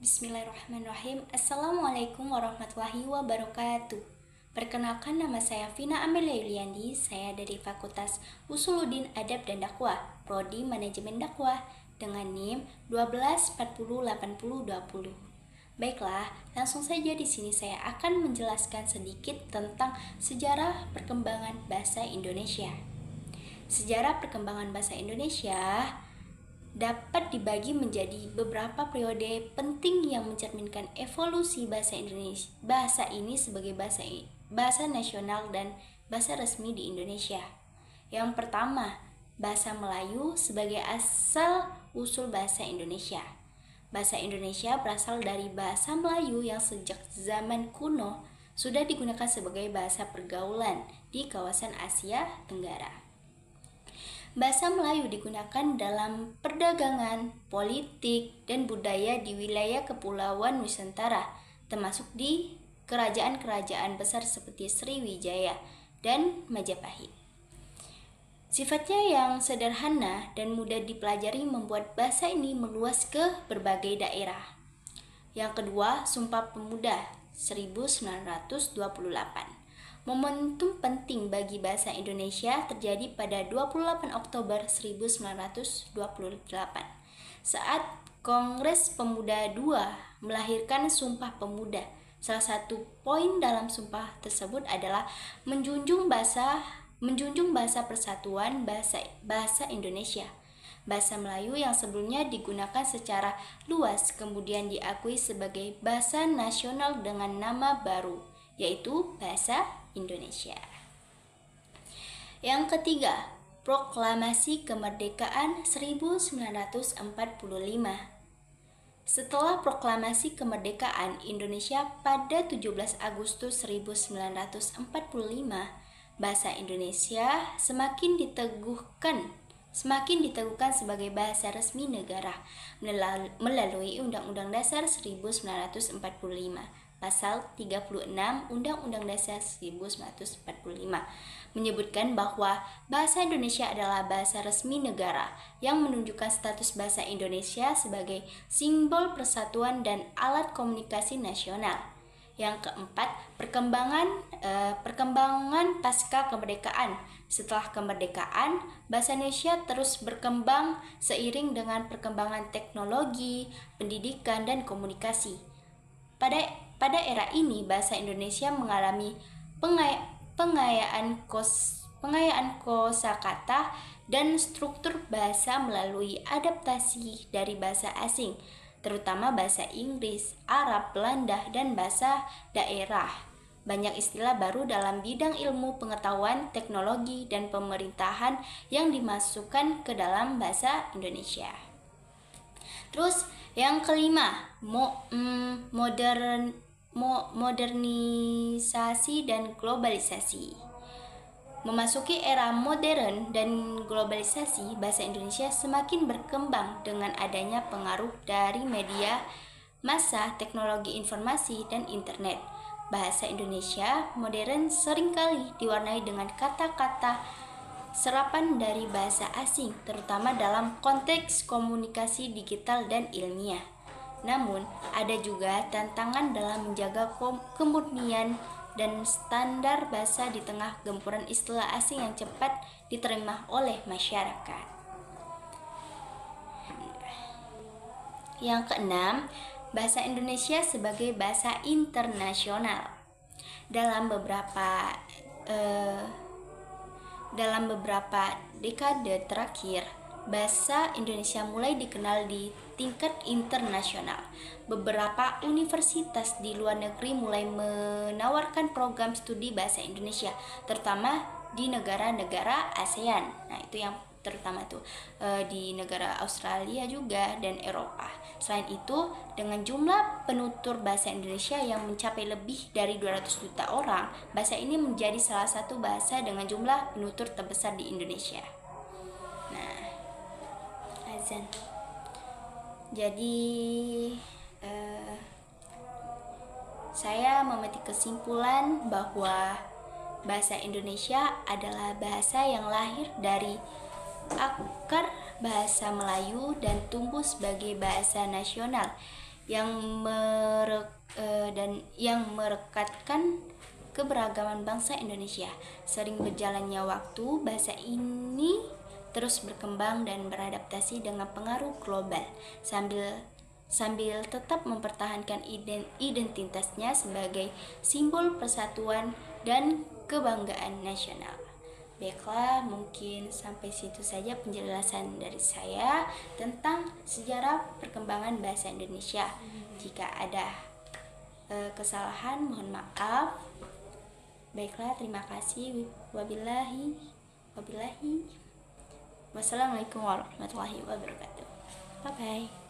Bismillahirrahmanirrahim. Assalamualaikum warahmatullahi wabarakatuh. Perkenalkan, nama saya Vina Amelia Yuliandi. Saya dari Fakultas Usuluddin Adab dan Dakwah, Prodi Manajemen Dakwah, dengan NIM 12408020. Baiklah, langsung saja di sini saya akan menjelaskan sedikit tentang sejarah perkembangan bahasa Indonesia. Sejarah perkembangan bahasa Indonesia dapat dibagi menjadi beberapa periode penting yang mencerminkan evolusi bahasa Indonesia. Bahasa ini sebagai bahasa nasional dan bahasa resmi di Indonesia. Yang pertama, bahasa Melayu sebagai asal usul bahasa Indonesia. Bahasa Indonesia berasal dari bahasa Melayu yang sejak zaman kuno sudah digunakan sebagai bahasa pergaulan di kawasan Asia Tenggara. Bahasa Melayu digunakan dalam perdagangan, politik, dan budaya di wilayah Kepulauan Nusantara, termasuk di kerajaan-kerajaan besar seperti Sriwijaya dan Majapahit. Sifatnya yang sederhana dan mudah dipelajari membuat bahasa ini meluas ke berbagai daerah. Yang kedua, Sumpah Pemuda 1928. Momentum penting bagi bahasa Indonesia terjadi pada 28 Oktober 1928 saat Kongres Pemuda II melahirkan Sumpah Pemuda. Salah satu poin dalam sumpah tersebut adalah menjunjung bahasa persatuan bahasa Indonesia. Bahasa Melayu yang sebelumnya digunakan secara luas kemudian diakui sebagai bahasa nasional dengan nama baru, yaitu bahasa Indonesia. Yang ketiga, Proklamasi Kemerdekaan 1945. Setelah Proklamasi Kemerdekaan Indonesia pada 17 Agustus 1945, bahasa Indonesia semakin diteguhkan sebagai bahasa resmi negara melalui Undang-Undang Dasar 1945. Pasal 36 Undang-Undang Dasar 1945 menyebutkan bahwa bahasa Indonesia adalah bahasa resmi negara yang menunjukkan status bahasa Indonesia sebagai simbol persatuan dan alat komunikasi nasional. Yang keempat, perkembangan pasca kemerdekaan. Setelah kemerdekaan, bahasa Indonesia terus berkembang seiring dengan perkembangan teknologi, pendidikan, dan komunikasi. Pada era ini, bahasa Indonesia mengalami pengayaan kosakata dan struktur bahasa melalui adaptasi dari bahasa asing, terutama bahasa Inggris, Arab, Belanda, dan bahasa daerah. Banyak istilah baru dalam bidang ilmu pengetahuan, teknologi, dan pemerintahan yang dimasukkan ke dalam bahasa Indonesia. Terus yang kelima, modernisasi dan globalisasi. Memasuki era modern dan globalisasi, bahasa Indonesia semakin berkembang dengan adanya pengaruh dari media massa, teknologi informasi, dan internet. Bahasa Indonesia modern seringkali diwarnai dengan kata-kata serapan dari bahasa asing, terutama dalam konteks komunikasi digital dan ilmiah. Namun, ada juga tantangan dalam menjaga kemurnian dan standar bahasa di tengah gempuran istilah asing yang cepat diterima oleh masyarakat. Yang keenam, bahasa Indonesia sebagai bahasa internasional. Dalam beberapa dekade terakhir, bahasa Indonesia mulai dikenal di tingkat internasional. Beberapa universitas di luar negeri mulai menawarkan program studi bahasa Indonesia, terutama di negara-negara ASEAN. Nah, itu yang terutama di negara Australia juga dan Eropa. Selain itu, dengan jumlah penutur bahasa Indonesia yang mencapai lebih dari 200 juta orang, bahasa ini menjadi salah satu bahasa dengan jumlah penutur terbesar di Indonesia. Azan. Jadi saya memetik kesimpulan bahwa bahasa Indonesia adalah bahasa yang lahir dari akar bahasa Melayu dan tumbuh sebagai bahasa nasional yang merekatkan keberagaman bangsa Indonesia. Sering berjalannya waktu, bahasa ini terus berkembang dan beradaptasi dengan pengaruh global sambil tetap mempertahankan identitasnya sebagai simbol persatuan dan kebanggaan nasional. Baiklah, mungkin sampai situ saja penjelasan dari saya tentang sejarah perkembangan bahasa Indonesia. Jika ada kesalahan, mohon maaf. Baiklah, terima kasih. Wabillahi. Wassalamualaikum warahmatullahi wabarakatuh. Bye bye.